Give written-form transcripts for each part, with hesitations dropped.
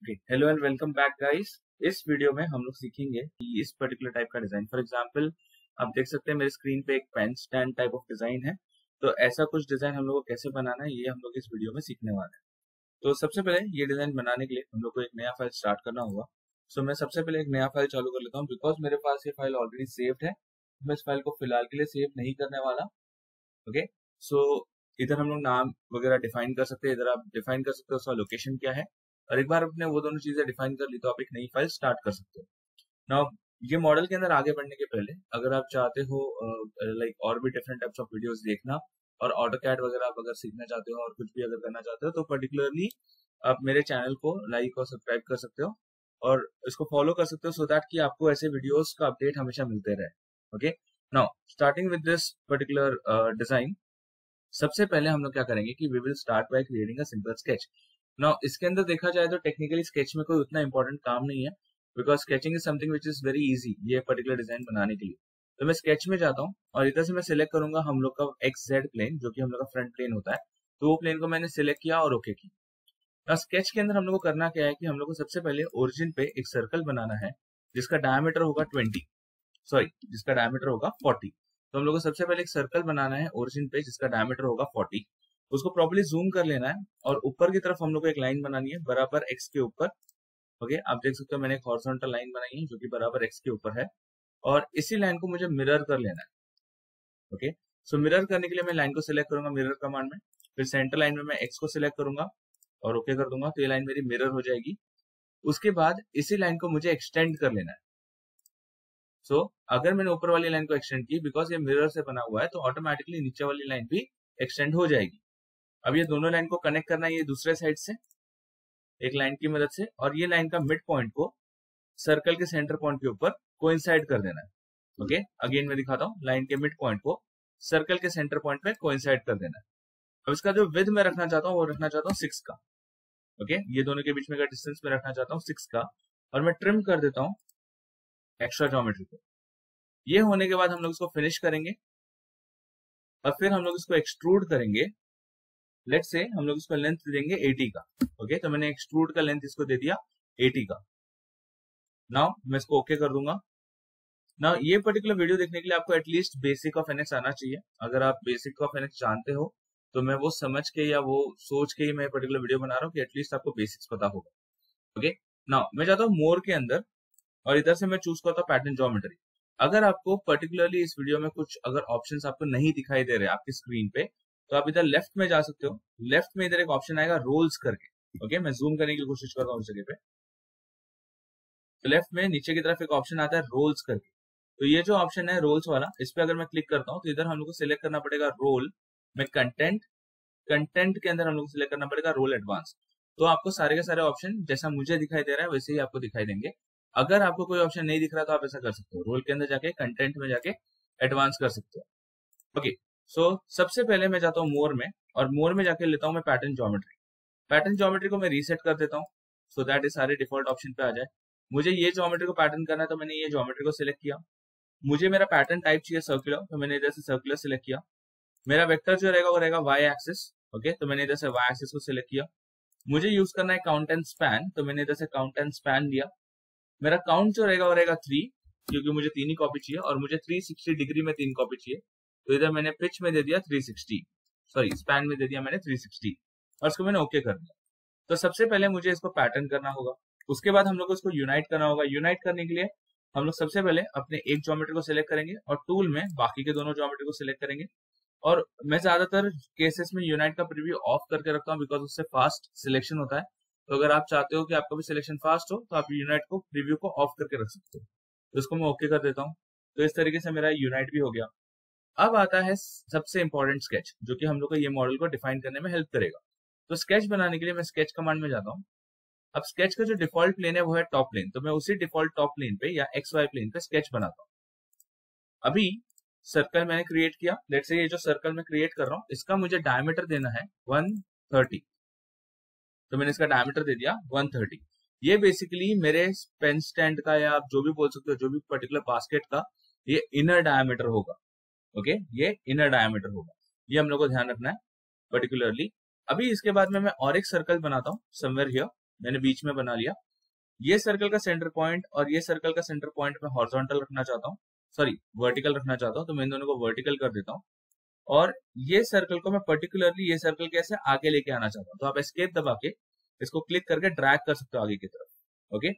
Hello and welcome back guys. इस video में हम लोग सीखेंगे कि इस पर्टिकुलर टाइप का डिजाइन, फॉर एग्जांपल आप देख सकते हैं मेरे स्क्रीन पे एक pen stand type of design है। तो ऐसा कुछ डिजाइन हम लोग को कैसे बनाना है ये हम लोग इस वीडियो में सीखने वाले हैं। तो सबसे पहले ये डिजाइन बनाने के लिए हम लोग को एक नया फाइल स्टार्ट करना होगा। सो मैं सबसे पहले एक नया फाइल चालू कर लेता हूँ बिकॉज मेरे पास ये फाइल ऑलरेडी सेव्ड है। मैं इस फाइल को फिलहाल के लिए सेव नहीं करने वाला। ओके, सो इधर हम लोग नाम वगैरह डिफाइन कर सकते हैं, इधर आप डिफाइन कर सकते हो उसका लोकेशन क्या है। और एक बार आपने वो दोनों चीजें डिफाइन कर ली तो आप एक नई फाइल स्टार्ट कर सकते हो। नाउ ये मॉडल के अंदर आगे बढ़ने के पहले अगर आप चाहते हो लाइक और भी डिफरेंट टाइप्स ऑफ वीडियोस देखना और ऑटोकैड वगैरह आप अगर सीखना चाहते हो और कुछ भी अगर करना चाहते हो तो पर्टिकुलरली आप मेरे चैनल को लाइक और सब्सक्राइब कर सकते हो और इसको फॉलो कर सकते हो सो दैट कि आपको ऐसे वीडियोस का अपडेट हमेशा मिलते रहे। Okay, now starting with this particular design, सबसे पहले हम लोग क्या करेंगे कि we will start by creating a simple sketch. Now इसके अंदर देखा जाए तो टेक्निकली स्केच में कोई उतना इंपॉर्टेंट काम नहीं है because sketching is something which is very easy ये पर्टिकुलर डिजाइन बनाने के लिए। तो मैं स्केच में जाता हूँ और इधर से मैं सिलेक्ट करूंगा हम लोग का एक्स जेड प्लेन जो कि हम लोग का फ्रंट प्लेन होता है। तो वो प्लेन को मैंने सिलेक्ट किया और ओके किया। स्केच के अंदर हम लोग को करना क्या है कि हम लोग को सबसे पहले ओरिजिन पे एक सर्कल बनाना है जिसका डायमीटर होगा 20, सॉरी जिसका डायमीटर होगा 40। तो हम लोग को सबसे पहले एक सर्कल बनाना है ओरिजिन पे जिसका डायमीटर होगा 40। उसको प्रॉपर्ली जूम कर लेना है और ऊपर की तरफ हम लोग को एक लाइन बनानी है बराबर एक्स के ऊपर। ओके, आप देख सकते हो मैंने एक हॉरिजॉन्टल लाइन बनाई है जो कि बराबर एक्स के ऊपर है और इसी लाइन को मुझे मिरर कर लेना है। ओके, सो मिरर करने के लिए मैं लाइन को सिलेक्ट करूंगा मिरर कमांड में, फिर सेंटर लाइन में मैं एक्स को सिलेक्ट करूंगा और ओके कर दूंगा तो ये लाइन मेरी मिरर हो जाएगी। उसके बाद इसी लाइन को मुझे एक्सटेंड कर लेना है। सो अगर मैंने ऊपर वाली लाइन को एक्सटेंड की बिकॉज ये मिरर से बना हुआ है तो ऑटोमेटिकली नीचे वाली लाइन भी एक्सटेंड हो जाएगी। अब ये दोनों लाइन को कनेक्ट करना है ये दूसरे साइड से एक लाइन की मदद से और ये लाइन का मिड पॉइंट को सर्कल के सेंटर पॉइंट के ऊपर कोइंसाइड कर देना है। ओके, अगेन मैं दिखाता हूँ, लाइन के मिड पॉइंट को सर्कल के सेंटर पॉइंट पे कोइंसाइड कर देना है। अब इसका जो विड्थ मैं रखना चाहता हूँ वो रखना चाहता हूँ 6 का। ओके, ये दोनों के बीच में का डिस्टेंस मैं रखना चाहता हूँ 6 का और मैं ट्रिम कर देता हूँ एक्स्ट्रा ज्योमेट्री को। ये होने के बाद हम लोग इसको फिनिश करेंगे और फिर हम लोग इसको एक्सट्रूड करेंगे। लेट्स से हम लोग इसको लेंथ देंगे 80 का। ओके, तो मैंने एक्सट्रूड का लेंथ इसको दे दिया 80 का। नाउ मैं इसको ओके कर दूंगा। नाउ ये पर्टिकुलर वीडियो देखने के लिए आपको एटलीस्ट बेसिक ऑफ एनएक्स आना चाहिए। अगर आप बेसिक ऑफ एनएक्स जानते हो तो मैं वो समझ के या वो सोच के ही मैं पर्टिकुलर वीडियो बना रहा हूँ कि एटलीस्ट आपको बेसिक्स पता होगा। ओके, नाउ मैं जाता हूँ मोर के अंदर और इधर से मैं चूज करता हूँ पैटर्न ज्योमेट्री। अगर आपको पर्टिकुलरली इस वीडियो में कुछ अगर ऑप्शंस आपको नहीं दिखाई दे रहे आपकी स्क्रीन पे तो आप इधर लेफ्ट में जा सकते हो। लेफ्ट में इधर एक ऑप्शन आएगा रोल्स करके। ओके, मैं जूम करने की कोशिश कर रहा हूँ उस जगह पे। तो लेफ्ट में नीचे की तरफ एक ऑप्शन आता है रोल्स करके। तो ये जो ऑप्शन है रोल्स वाला, इस पे अगर मैं क्लिक करता हूँ तो इधर हम लोग को सिलेक्ट करना पड़ेगा रोल में कंटेंट। कंटेंट के अंदर हम लोग को सिलेक्ट करना पड़ेगा रोल एडवांस। तो आपको सारे के सारे ऑप्शन जैसा मुझे दिखाई दे रहा है वैसे ही आपको दिखाई देंगे। अगर आपको कोई ऑप्शन नहीं दिख रहा तो आप ऐसा कर सकते हो, रोल के अंदर जाके कंटेंट में जाके एडवांस कर सकते हो। ओके, सो सबसे पहले मैं जाता हूँ मोर में और मोर में जाके लेता हूँ मैं पैटर्न ज्योमेट्री। पैटर्न ज्योमेट्री को मैं रीसेट कर देता हूँ सो दैट ये सारे डिफॉल्ट ऑप्शन पे आ जाए। मुझे ये ज्योमेट्री को पैटर्न करना है तो मैंने ये ज्योमेट्री को सिलेक्ट किया। मुझे मेरा पैटर्न टाइप चाहिए सर्कुलर तो मैंने इधर से सर्कुलर सिलेक्ट किया। मेरा वेक्टर जो रहेगा वो रहेगा वाई एक्सिस। ओके, तो मैंने इधर से वाई एक्सिस को सिलेक्ट किया। मुझे यूज करना है काउंट एंड स्पैन तो मैंने इधर से काउंट एंड स्पैन लिया। मेरा काउंट जो रहेगा वो रहेगा 3 क्योंकि मुझे 3 ही कॉपी चाहिए और मुझे 360 डिग्री में 3 कॉपी चाहिए। तो इधर मैंने पिच में दे दिया 360, सॉरी स्पैन में दे दिया मैंने 360 और इसको मैंने ओके कर दिया। तो सबसे पहले मुझे इसको पैटर्न करना होगा, उसके बाद हम लोग को इसको यूनाइट करना होगा। यूनाइट करने के लिए हम लोग सबसे पहले अपने एक ज्योमेट्री को सिलेक्ट करेंगे और टूल में बाकी के दोनों ज्योमेट्री को सिलेक्ट करेंगे। और मैं ज्यादातर केसेस में यूनाइट का प्रीव्यू ऑफ करके रखता हूँ बिकॉज उससे फास्ट सिलेक्शन होता है। तो अगर आप चाहते हो कि आपका भी सिलेक्शन फास्ट हो तो आप यूनाइट को प्रीव्यू को ऑफ करके रख सकते हो। तो इसको मैं ओके कर देता हूँ। तो इस तरीके से मेरा यूनाइट भी हो गया। अब आता है सबसे इंपॉर्टेंट स्केच जो कि हम लोग को ये मॉडल को डिफाइन करने में हेल्प करेगा। तो स्केच बनाने के लिए मैं स्केच कमांड में जाता हूँ। अब स्केच का जो डिफॉल्ट प्लेन है वो है टॉप प्लेन, तो मैं उसी डिफॉल्ट टॉप प्लेन पे या एक्स वाई प्लेन पे स्केच बनाता हूँ। अभी सर्कल मैंने क्रिएट किया। लेट्स से ये जो सर्कल मैं क्रिएट कर रहा हूँ इसका मुझे डायमीटर देना है 130। तो मैंने इसका डायमीटर दे दिया 130। ये बेसिकली मेरे पेन स्टैंड का या आप जो भी बोल सकते हो जो भी पर्टिकुलर बास्केट का ये इनर डायमीटर होगा। ओके, ये इनर डायमीटर होगा, ये हम लोग को ध्यान रखना है पर्टिकुलरली। अभी इसके बाद में मैं और एक सर्कल बनाता हूँ समवेयर हियर। मैंने बीच में बना लिया। ये सर्कल का सेंटर पॉइंट और ये सर्कल का सेंटर पॉइंट मैं हॉरिजॉन्टल रखना चाहता हूँ, सॉरी वर्टिकल रखना चाहता हूँ, तो मैं इन दोनों को वर्टिकल कर देता हूँ। और ये सर्कल को मैं पर्टिकुलरली ये सर्कल कैसे आगे लेके आना चाहता हूँ, तो आप एस्केप दबा के इसको क्लिक करके ड्रैग कर सकते हो आगे की तरफ। ओके,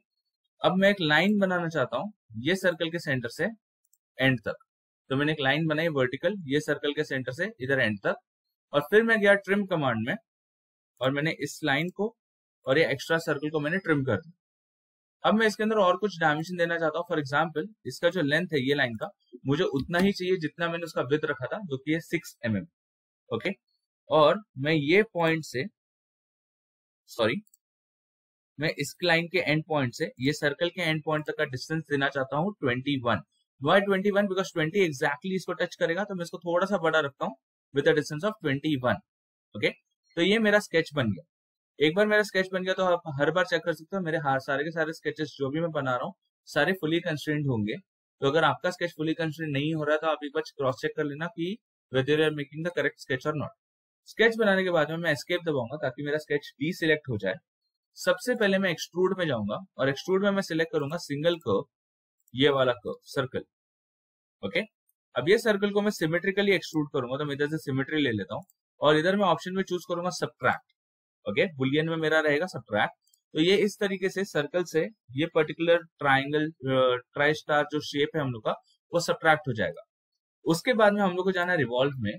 अब मैं एक लाइन बनाना चाहता हूँ ये सर्कल के सेंटर से एंड तक, तो मैंने एक लाइन बनाई वर्टिकल ये सर्कल के सेंटर से इधर एंड तक, और फिर मैं गया ट्रिम कमांड में और मैंने इस लाइन को और ये एक्स्ट्रा सर्कल को मैंने ट्रिम कर दिया। अब मैं इसके अंदर और कुछ डायमेंशन देना चाहता हूँ। फॉर एग्जाम्पल इसका जो लेंथ है ये लाइन का मुझे उतना ही चाहिए जितना मैंने उसका विड्थ रखा था, जो कि है 6 mm। ओके, और मैं ये पॉइंट से मैं इस लाइन के एंड पॉइंट से ये सर्कल के एंड पॉइंट तक का डिस्टेंस देना चाहता हूँ 21। वाई 21? बिकॉज 20 एग्जैक्टली इसको टच करेगा, तो मैं इसको थोड़ा सा बड़ा रखता हूँ with a distance of 21। Okay, तो ये मेरा स्केच बन गया। एक बार मेरा स्केच बन गया तो आप हर बार चेक कर सकते हो मेरे सारे के सारे स्केचेस जो भी मैं बना रहा हूँ सारे फुली कंस्ट्रेंड होंगे। तो अगर आपका स्केच फुली कंस्ट्रेंड नहीं हो रहा है तो आप एक बार क्रॉस चेक कर लेना कि whether you are making the correct sketch और नॉट। स्केच बनाने के बाद में मैं एस्केप दबाऊंगा ताकि मेरा स्केच भी सिलेक्ट हो जाए। सबसे पहले मैं एक्सट्रूड में जाऊंगा और एक्सट्रूड में मैं सिलेक्ट करूंगा सिंगल कर्व, ये वाला कर्व सर्कल। ओके, अब ये सर्कल को मैं सिमेट्रिकली एक्सट्रूड करूंगा, तो मैं इधर से सिमेट्री ले लेता हूँ और इधर मैं ऑप्शन में चूज करूंगा सबट्रैक्ट। ओके, बुलियन में मेरा रहेगा सबट्रैक्ट। तो ये इस तरीके से सर्कल से ये पर्टिकुलर ट्राइंगल ट्राई स्टार जो शेप है हम लोग का वो सबट्रैक्ट हो जाएगा। उसके बाद में हम लोग को जाना है रिवॉल्व में।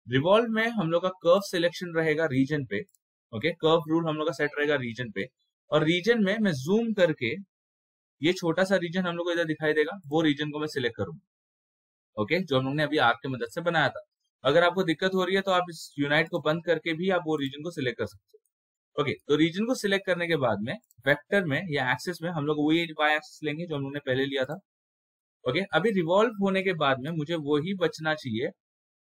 रिवॉल्व में हम लोग का कर्व सिलेक्शन रहेगा रीजन पे। ओके, कर्व रूल हम लोग का सेट रहेगा रीजन पे, और रीजन में मैं जूम करके ये छोटा सा रीजन हम लोग को इधर दिखाई देगा, वो रीजन को मैं सिलेक्ट करूंगा। ओके, जो हम लोग ने अभी आर्क की मदद से बनाया था। अगर आपको दिक्कत हो रही है तो आप इस यूनाइट को बंद करके भी आप वो रीजन को सिलेक्ट कर सकते हो। ओके, तो रीजन को सिलेक्ट करने के बाद में वेक्टर में या एक्सिस में हम लोग वही वाई एक्सिस लेंगे जो हम लोग ने पहले लिया था। ओके, अभी रिवॉल्व होने के बाद में मुझे वही बचना चाहिए।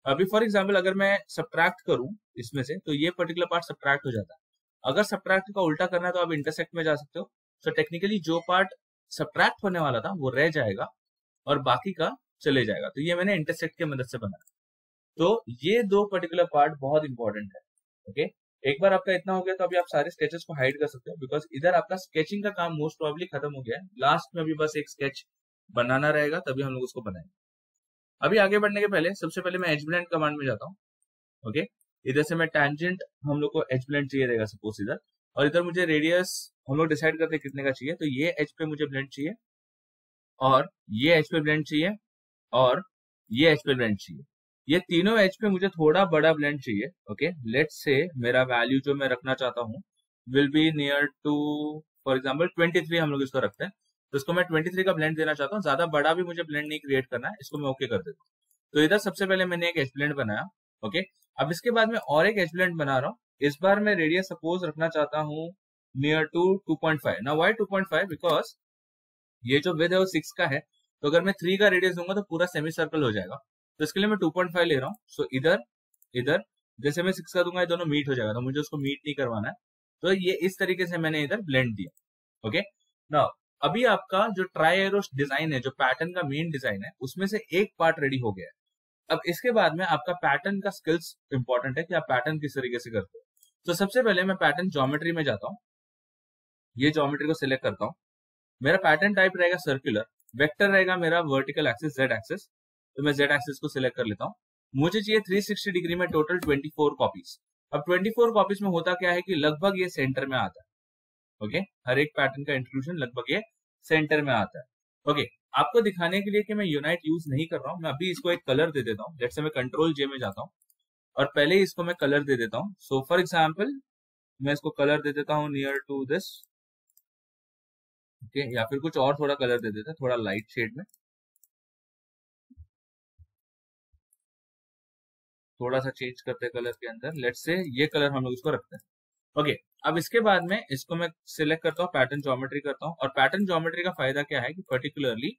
अभी फॉर एग्जांपल अगर मैं सबट्रैक्ट करूं इसमें से तो ये पर्टिकुलर पार्ट सबट्रैक्ट हो जाता है। अगर सबट्रैक्ट का उल्टा करना है तो आप इंटरसेक्ट में जा सकते हो। सो टेक्निकली जो पार्ट सबट्रैक्ट होने वाला था वो रह जाएगा और बाकी का चले जाएगा। तो ये मैंने इंटरसेक्ट की मदद से बनाया। तो ये दो पर्टिकुलर पार्ट बहुत इंपॉर्टेंट है। ओके, एक बार आपका इतना हो गया तो अभी आप सारे स्केचेस को हाइड कर सकते हो, बिकॉज इधर आपका स्केचिंग का काम मोस्ट प्रोबेबली खत्म हो गया है। लास्ट में अभी बस एक स्केच बनाना रहेगा, तभी हम लोग उसको बनाएंगे। अभी आगे बढ़ने के पहले सबसे पहले मैं एज ब्लेंड कमांड में जाता हूँ। ओके, इधर से मैं टैंजेंट हम लोग को एज ब्लेंड चाहिए रहेगा सपोज इधर, और इधर मुझे रेडियस हम लोग डिसाइड करते हैं कितने का चाहिए। तो ये एज पे मुझे ब्लेंड चाहिए और ये एज पे ब्लेंड चाहिए और ये एज पे ब्लेंड चाहिए। ये तीनों एज पे मुझे थोड़ा बड़ा ब्लेंड चाहिए। ओके, लेट्स से मेरा वैल्यू जो मैं रखना चाहता हूँ will be near to for example 23 हम लोग इसको रखते हैं। तो इसको मैं 23 का ब्लेंड देना चाहता हूँ। ज्यादा बड़ा भी मुझे ब्लेंड नहीं क्रिएट करना है, इसको मैं ओके कर देता हूँ। तो इधर सबसे पहले मैंने एक एज ब्लेंड बनाया। ओके, अब इसके बाद में और एक एज ब्लेंड बना रहा हूँ। इस बार मैं रेडियस सपोज रखना चाहता हूँ नियर टू 2.5। ना वाई 2.5? बिकॉज ये जो विड्थ है वो 6 का है, तो अगर मैं 3 का रेडियस दूंगा तो पूरा सेमी सर्कल हो जाएगा। तो इसके लिए मैं 2.5 ले रहा हूँ। सो इधर इधर जैसे मैं 6 का दूंगा ये दोनों मीट हो जाएगा, तो मुझे उसको मीट नहीं करवाना है। तो ये इस तरीके से मैंने इधर ब्लेंड दिया। ओके, नाउ अभी आपका जो ट्राई एरो डिजाइन है, जो पैटर्न का मेन डिजाइन है, उसमें से एक पार्ट रेडी हो गया है। अब इसके बाद में आपका पैटर्न का स्किल्स इंपॉर्टेंट है कि आप पैटर्न किस तरीके से करते हो। तो सबसे पहले मैं पैटर्न ज्योमेट्री में जाता हूँ, ये ज्योमेट्री को सिलेक्ट करता हूँ। मेरा पैटर्न टाइप रहेगा सर्कुलर, वेक्टर रहेगा मेरा वर्टिकल एक्सिस जेड एक्सिस। तो मैं जेड एक्सिस को सिलेक्ट कर लेता हूँ। मुझे चाहिए 360 डिग्री में टोटल 24 कॉपीज। अब 24 कॉपीज में होता क्या है कि लगभग ये सेंटर में आता है। ओके, हर एक पैटर्न का इंक्लूजन लगभग ये सेंटर में आता है। ओके, आपको दिखाने के लिए कि मैं यूनाइट यूज नहीं कर रहा हूँ, मैं अभी इसको एक कलर दे देता हूँ। जैसे से मैं कंट्रोल जे में जाता हूँ और पहले ही इसको मैं कलर दे देता हूँ। सो फॉर एग्जाम्पल मैं इसको कलर दे देता हूँ नियर टू दिस। ओके, या फिर कुछ और थोड़ा कलर दे देता है, थोड़ा लाइट शेड में, थोड़ा सा चेंज करते हैं कलर के अंदर। लेट्स से ये कलर हम लोग इसको रखते हैं। ओके, अब इसके बाद में इसको मैं सिलेक्ट करता हूँ, पैटर्न ज्योमेट्री करता हूँ। और पैटर्न ज्योमेट्री का फायदा क्या है कि पर्टिकुलरली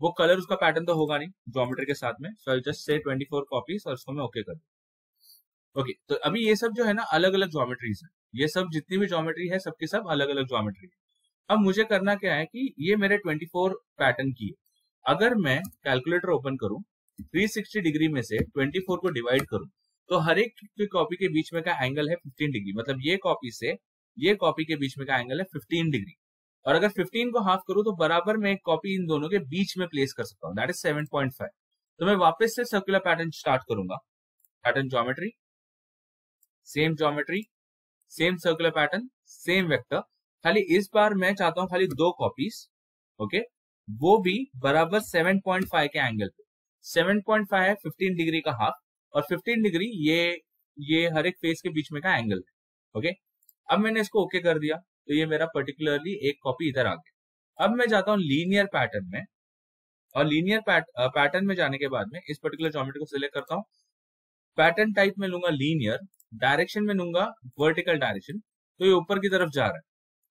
वो कलर उसका पैटर्न तो होगा नहीं ज्योमेट्री के साथ में। सो आई जस्ट से 24 कॉपीज और इसको मैं ओके कर दूं। ओके, तो अभी ये सब जो है ना अलग अलग ज्योमेट्रीज है, ये सब जितनी भी ज्योमेट्री है सबकी सब अलग अलग ज्योमेट्री है। अब मुझे करना क्या है कि ये मेरे 24 पैटर्न की है। अगर मैं कैलकुलेटर ओपन करूं, 360 डिग्री में से 24 को डिवाइड करूं, तो हर एक की कॉपी के बीच में का एंगल है 15 डिग्री। मतलब ये कॉपी से ये कॉपी के बीच में का एंगल है 15 डिग्री, और अगर 15 को हाफ करूं तो बराबर में एक कॉपी इन दोनों के बीच में प्लेस कर सकता हूं, दैट इज 7.5। तो मैं वापस से सर्कुलर पैटर्न स्टार्ट करूंगा, pattern geometry, same circular pattern, same vector, खाली इस बार मैं चाहता हूं खाली 2 कॉपीज, ओके, वो भी बराबर 7.5 के एंगल पे। 7.5 है 15 डिग्री का हाफ, और 15 डिग्री ये हर एक फेस के बीच में का एंगल है, ओके। अब मैंने इसको ओके कर दिया, तो ये मेरा पर्टिकुलरली एक कॉपी इधर आ गया। अब मैं जाता हूँ लीनियर पैटर्न में, और लीनियर पैटर्न में जाने के बाद में इस पर्टिकुलर ज्योमेट्री को सिलेक्ट करता हूँ, पैटर्न टाइप में लूंगा लीनियर, डायरेक्शन में लूंगा वर्टिकल डायरेक्शन, तो ये ऊपर की तरफ जा रहा है,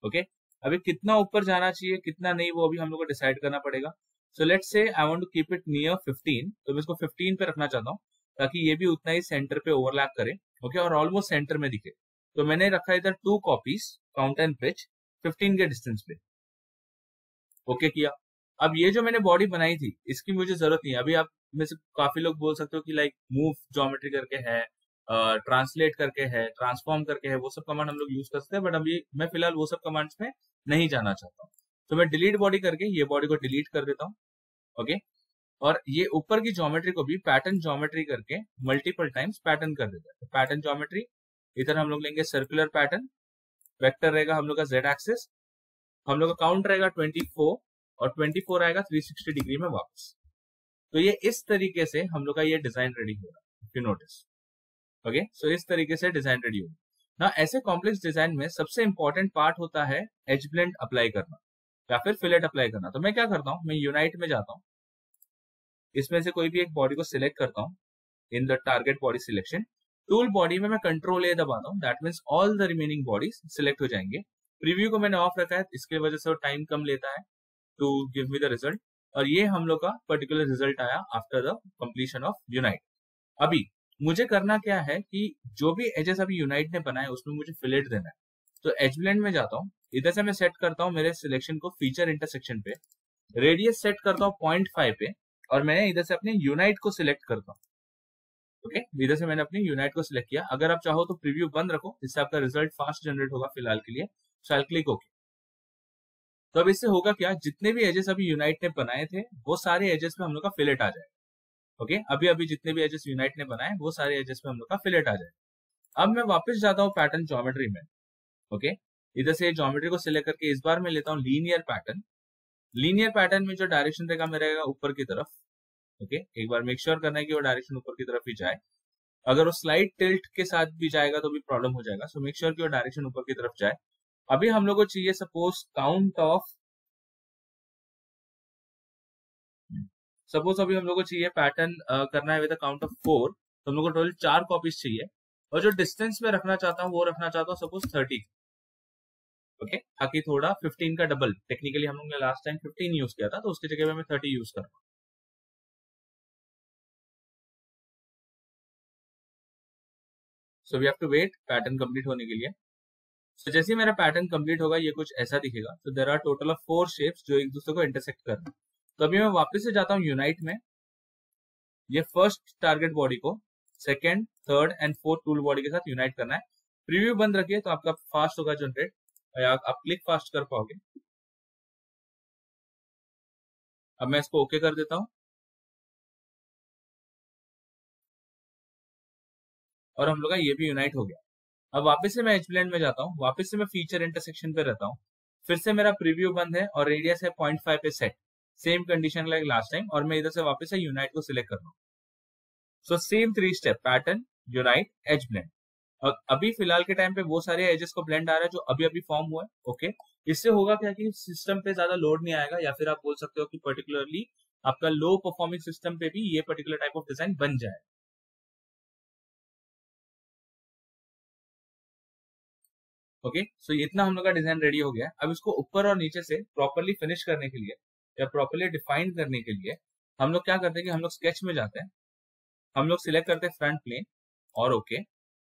ओके। अभी कितना ऊपर जाना चाहिए कितना नहीं वो अभी हम लोग को डिसाइड करना पड़ेगा। So let's say I want to keep it near 15, तो मैं इसको 15 पे रखना चाहता हूँ ताकि ये भी उतना ही सेंटर पे ओवरलैप करे, ओके, और ऑलमोस्ट सेंटर में दिखे। तो मैंने रखा इधर 2 कॉपीज, काउंट एंड पिच 15 के डिस्टेंस पे, ओके किया। अब ये जो मैंने बॉडी बनाई थी इसकी मुझे जरूरत नहीं है। अभी आप में से काफी लोग बोल सकते हो कि लाइक मूव ज्योमेट्री करके है, ट्रांसलेट करके है, ट्रांसफॉर्म करके है, वो सब कमांड हम लोग यूज कर सकते हैं, बट अभी मैं फिलहाल वो सब कमांड्स में नहीं जाना चाहता हूँ। तो मैं डिलीट बॉडी करके ये बॉडी को डिलीट कर देता हूँ, ओके। और ये ऊपर की ज्योमेट्री को भी पैटर्न ज्योमेट्री करके मल्टीपल टाइम्स पैटर्न कर देता है। तो पैटर्न ज्योमेट्री इधर हम लोग लेंगे सर्कुलर पैटर्न, वेक्टर रहेगा हम लोग का जेड एक्सिस, हम लोग का काउंट रहेगा 24, और 24 आएगा 360 डिग्री में वापस। तो ये इस तरीके से हम लोग का ये डिजाइन रेडी होगा, इफ यू नोटिस, ओके। सो इस तरीके से डिजाइन रेडी होगा ना। ऐसे कॉम्प्लेक्स डिजाइन में सबसे इंपॉर्टेंट पार्ट होता है एज ब्लेंड अप्लाई करना या फिर फिलेट अप्लाई करना। तो मैं क्या करता हूँ, मैं यूनाइट में जाता हूँ, इसमें से कोई भी एक बॉडी को सिलेक्ट करता हूँ in the target body selection, tool body में मैं कंट्रोल ए दबाता हूँ, that means all the remaining bodies select हो जाएंगे। प्रीव्यू को मैंने ऑफ रखा है, इसके वजह से वो टाइम कम लेता है to give me the result, और ये हम लोग का पर्टिकुलर रिजल्ट आया after the completion of unite. अभी मुझे करना क्या है कि जो भी एजेस अभी यूनाइट ने बनाए उसमें मुझे फिलेट देना है। तो एज ब्लेंड में जाता हूँ, इधर से मैं सेट करता हूँ मेरे सिलेक्शन को फीचर इंटरसेक्शन पे, रेडियस सेट करता हूँ 0.5 पे, और मैं इधर से अपने यूनाइट को सिलेक्ट करता हूँ, ओके। इधर से मैंने अपनी यूनाइट को सिलेक्ट किया। अगर आप चाहो तो प्रीव्यू बंद रखो, जिससे आपका रिजल्ट फास्ट जनरेट होगा फिलहाल के लिए। सो आई क्लिक ओके। तो अब इससे होगा क्या, जितने भी एजेस अभी यूनाइट ने बनाए थे वो सारे एजेस में हम लोग का फिलेट आ जाएगा, ओके। अभी अभी जितने भी एजेस यूनाइट ने बनाए वो सारे एजेस में हम लोग का फिलेट आ जाएगा। अब मैं वापस जाता हूँ पैटर्न ज्योमेट्री में, ओके। इधर से ज्योमेट्री को सिलेक्ट करके इस बार मैं लेता हूँ लीनियर पैटर्न। लीनियर पैटर्न में जो डायरेक्शन रहेगा मेरा रहेगा ऊपर की तरफ, ओके। एक बार मेक श्योर करना है कि वो डायरेक्शन ऊपर की तरफ ही जाए। अगर वो स्लाइड टिल्ट के साथ भी जाएगा तो भी प्रॉब्लम हो जाएगा। सो मेक श्योर कि वो डायरेक्शन ऊपर की तरफ जाए। अभी हम लोग को चाहिए सपोज अभी हम लोग को चाहिए पैटर्न करना है विद काउंट ऑफ 4, तो हम लोग को टोटल 4 कॉपीज चाहिए, और जो डिस्टेंस में रखना चाहता हूँ वो रखना चाहता हूँ सपोज 30, ओके, ताकि थोड़ा 15 का डबल, टेक्निकली हम लोग ने लास्ट टाइम 15 यूज किया था तो उसकी जगह पे मैं 30 यूज कर रहा हूँ। So we have to wait pattern complete होने के लिए। तो जैसे ही मेरा पैटर्न कंप्लीट होगा ये कुछ ऐसा दिखेगा। तो there are total of 4 shapes जो एक दूसरे को इंटरसेक्ट कर रहे हैं। तो अभी मैं वापस से जाता हूँ यूनाइट में, ये फर्स्ट टारगेट बॉडी को second, third and fourth tool body के साथ यूनाइट करना है। प्रीव्यू बंद रखिए तो आपका फास्ट होगा जनरेट, आप क्लिक फास्ट कर पाओगे। अब मैं इसको ओके कर देता हूँ, और हम लोग का ये भी यूनाइट हो गया। अब वापस से मैं एज ब्लेंड में जाता हूँ, वापस से मैं फीचर इंटरसेक्शन पे रहता हूँ, फिर से मेरा प्रीव्यू बंद है और रेडियस है 0.5 पे set, same condition like last time, और मैं इधर से वापस से यूनाइट को सिलेक्ट कर रहा हूँ। So same 3 step, pattern, unite, edge blend. और अभी फिलहाल के टाइम पे वो सारे एजेस को ब्लेंड आ रहा है जो अभी अभी फॉर्म हुआ है, ओके। इससे होगा क्या कि सिस्टम पे ज्यादा लोड नहीं आएगा, या फिर आप बोल सकते हो कि पर्टिकुलरली आपका लो परफॉर्मिंग सिस्टम पे भी ये पर्टिकुलर टाइप ऑफ डिजाइन बन जाए, ओके। सो इतना हम लोग का डिजाइन रेडी हो गया। अब इसको ऊपर और नीचे से प्रॉपरली फिनिश करने के लिए या प्रॉपरली डिफाइन करने के लिए हम लोग क्या करते हैं कि हम लोग स्केच में जाते हैं, हम लोग सिलेक्ट करते हैं फ्रंट प्लेन और ओके।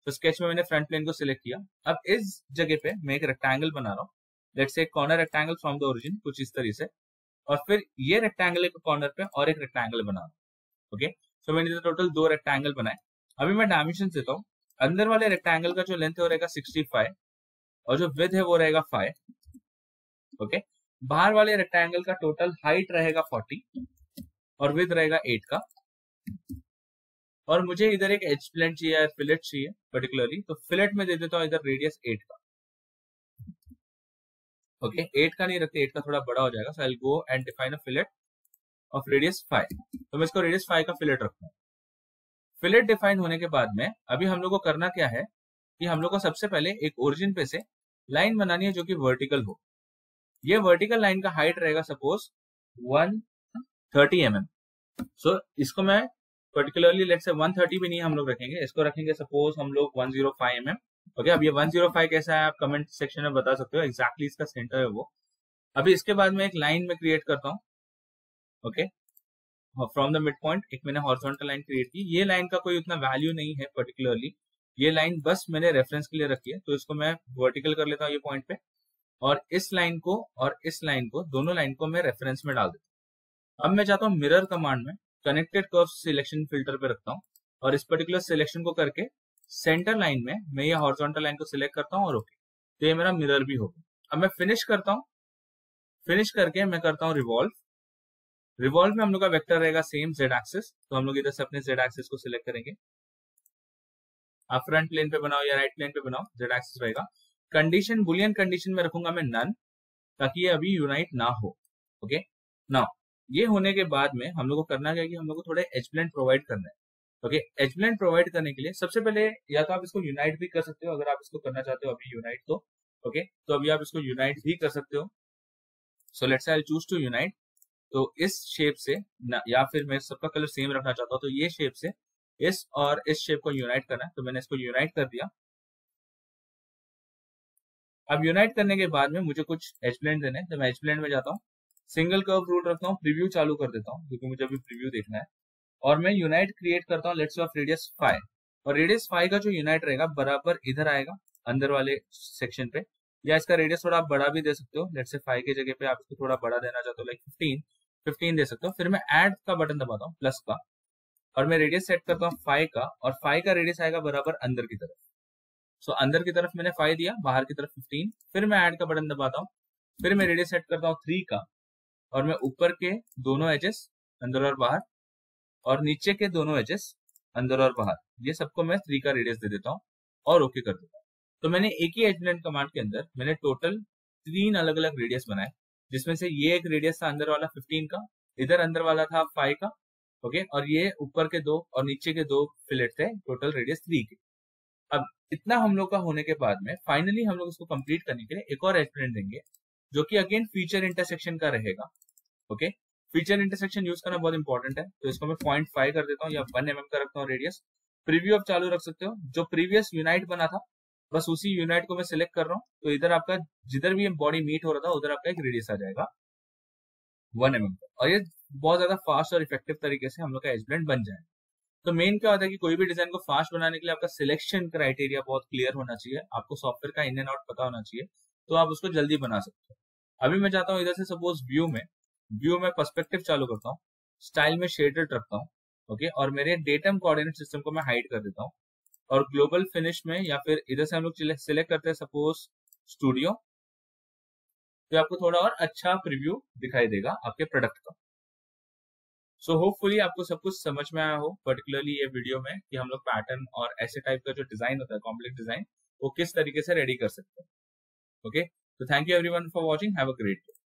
तो स्केच में मैंने फ्रंट प्लेन को सिलेक्ट किया। अब इस जगह पे मैं एक रेक्टेंगल बना रहा हूँ, let's say corner rectangle from the origin, कुछ इस तरीके से, और फिर ये रेक्टेंगल के कॉर्नर पे और एक रेक्टेंगल बना रहा हूँ, ओके। सो मैंने टोटल 2 रेक्टेंगल बनाए। अभी मैं डायमेंशन देता हूँ। अंदर वाले रेक्टेंगल का जो लेंथ है वो रहेगा 65, और जो विड्थ है वो रहेगा 5। ओके, बाहर वाले रेक्टेंगल का टोटल हाइट रहेगा 40 और विड्थ रहेगा 8 का। और मुझे इधर एक एज प्लेन चाहिए या फिलेट चाहिए पर्टिकुलरली, तो फिलेट में दे देता हूँ इधर रेडियस 8 का। ओके, 8 का नहीं रखते, 8 का थोड़ा बड़ा हो जाएगा। So I will go and define a fillet of radius 5। तो मैं इसको रेडियस 5 का फिलेट रखता हूँ। फिलेट डिफाइन होने के बाद में अभी हम लोग को करना क्या है कि हम लोग को सबसे पहले एक ओरिजिन पे से लाइन बनानी है जो कि वर्टिकल हो। ये वर्टिकल लाइन का हाइट रहेगा सपोज 130 mm। सो इसको मैं पर्टिकुलरली लेट्स से 130 भी नहीं हम लोग रखेंगे, इसको रखेंगे सपोज हम लोग 105 mm। ओके, अब ये 105 कैसा है आप कमेंट सेक्शन में बता सकते हो, एग्जैक्टली इसका सेंटर है वो। अभी इसके बाद में एक लाइन में क्रिएट करता हूँ। Okay, from the mid point एक मैंने हॉरिजॉन्टल लाइन क्रिएट की। ये लाइन का कोई उतना वैल्यू नहीं है पर्टिकुलरली, ये लाइन बस मैंने रेफरेंस के लिए रखी है, तो इसको मैं वर्टिकल कर लेता हूँ ये पॉइंट पे। और इस लाइन को और इस लाइन को, दोनों लाइन को मैं रेफरेंस में डाल देता हूँ। अब मैं चाहता हूँ मिरर कमांड में कनेक्टेड कर्व सिलेक्शन फिल्टर पे रखता हूँ और इस पर्टिकुलर सिलेक्शन को करके सेंटर लाइन में मैं ये हॉरिजॉन्टल लाइन को सिलेक्ट करता हूँ और ओके, तो ये मेरा मिरर भी होगा। अब मैं फिनिश करता हूँ, फिनिश करके मैं करता हूँ रिवॉल्व। रिवॉल्व में हम लोग का वेक्टर रहेगा सेम जेड एक्सिस, तो हम लोग इधर से अपने जेड एक्सिस को सिलेक्ट करेंगे। आप फ्रंट प्लेन पे बनाओ या राइट प्लेन पे बनाओ, जेड एक्सिस रहेगा। कंडीशन बुलियन कंडीशन में रखूंगा मैं नन, ताकि ये अभी यूनाइट ना हो। ओके, नाउ ये होने के बाद में हम लोग को करना क्या है कि हम लोग को थोड़े एज ब्लेंड प्रोवाइड करना है। ओके, एज ब्लेंड प्रोवाइड करने के लिए सबसे पहले या तो आप इसको यूनाइट भी कर सकते हो, अगर आप इसको करना चाहते हो अभी यूनाइट तो ओके, तो अभी आप इसको यूनाइट भी कर सकते हो। सो let's say I choose to unite. तो इस शेप से या फिर मैं सबका कलर सेम रखना चाहता हूँ, तो ये शेप से इस और इस शेप को यूनाइट करना है, तो मैंने इसको यूनाइट कर दिया। अब यूनाइट करने के बाद में मुझे कुछ एज ब्लेंड देने हैं, तो मैं एज ब्लेंड में जाता हूँ, सिंगल कर्व रूल रखता हूँ, प्रीव्यू चालू कर देता हूँ क्योंकि मुझे अभी प्रीव्यू देखना है। और मैं यूनाइट क्रिएट करता हूँ लेट्स से ऑफ रेडियस 5, और रेडियस 5 का जो यूनाइट रहेगा बराबर इधर आएगा अंदर वाले सेक्शन पे, या इसका रेडियस थोड़ा आप बड़ा भी दे सकते हो। लेट्स से 5 की जगह पे आप इसको थोड़ा बड़ा देना चाहते हो, लाइक 15 दे सकते हो। फिर मैं ऐड का बटन दबाता हूँ प्लस का, और मैं रेडियस सेट करता हूँ 5 का, और 5 का रेडियस आएगा बराबर अंदर की तरफ। सो अंदर की तरफ मैंने 5 दिया, बाहर की तरफ 15। फिर मैं ऐड का बटन दबाता हूँ, फिर मैं रेडियस सेट करता हूँ 3 का, और मैं ऊपर के दोनों एजेस अंदर और बाहर, और नीचे के दोनों एजेस अंदर और बाहर, ये सबको मैं 3 का रेडियस दे देता हूँ और ओके कर देता हूँ। तो मैंने एक ही एज ब्लेंड कमांड के अंदर मैंने टोटल 3 अलग अलग रेडियस बनाए, जिसमें से ये एक रेडियस था अंदर वाला 15 का, इधर अंदर वाला था 5 का। ओके, और ये ऊपर के 2 और नीचे के 2 फिलेट थे, टोटल रेडियस 3 के। अब इतना हम लोग का होने के बाद में फाइनली हम लोग इसको कंप्लीट करने के लिए एक और एज ब्लेंड देंगे, जो कि अगेन फीचर इंटरसेक्शन का रहेगा। ओके, फीचर इंटरसेक्शन यूज करना बहुत इंपॉर्टेंट है, तो इसको मैं 0.5 कर देता हूँ या 1 mm का रखता हूँ रेडियस। प्रीव्यू आप चालू रख सकते हो, जो प्रीवियस यूनाइट बना था बस उसी यूनाइट को मैं सिलेक्ट कर रहा हूँ, तो इधर आपका जिधर भी बॉडी मीट हो रहा था उधर आपका एक रेडियस आ जाएगा 1 mm का, और ये बहुत ज्यादा फास्ट और इफेक्टिव तरीके से हम लोग का एज ब्लेंड बन जाए। तो मेन क्या होता है कि कोई भी डिजाइन को फास्ट बनाने के लिए आपका सिलेक्शन क्राइटेरिया बहुत क्लियर होना चाहिए, आपको सॉफ्टवेयर का इन एंड आउट पता होना चाहिए, तो आप उसको जल्दी बना सकते हो। अभी मैं चाहता हूँ इधर से सपोज व्यू में पर्सपेक्टिव चालू करता हूँ, स्टाइल में शेडेड रखता हूँ। ओके, और मेरे डेटम कोऑर्डिनेट सिस्टम को मैं हाइड कर देता हूँ, और ग्लोबल फिनिश में या फिर इधर से हम लोग सिलेक्ट करते हैं सपोज स्टूडियो, तो आपको थोड़ा और अच्छा प्रीव्यू दिखाई देगा आपके प्रोडक्ट का। सो होपफुली आपको सब कुछ समझ में आया हो, पर्टिकुलरली ये वीडियो में कि हम लोग पैटर्न और ऐसे टाइप का जो डिजाइन होता है कॉम्प्लेक्स डिजाइन, वो किस तरीके से रेडी कर सकते हैं। ओके, तो thank you everyone for watching, have a great day.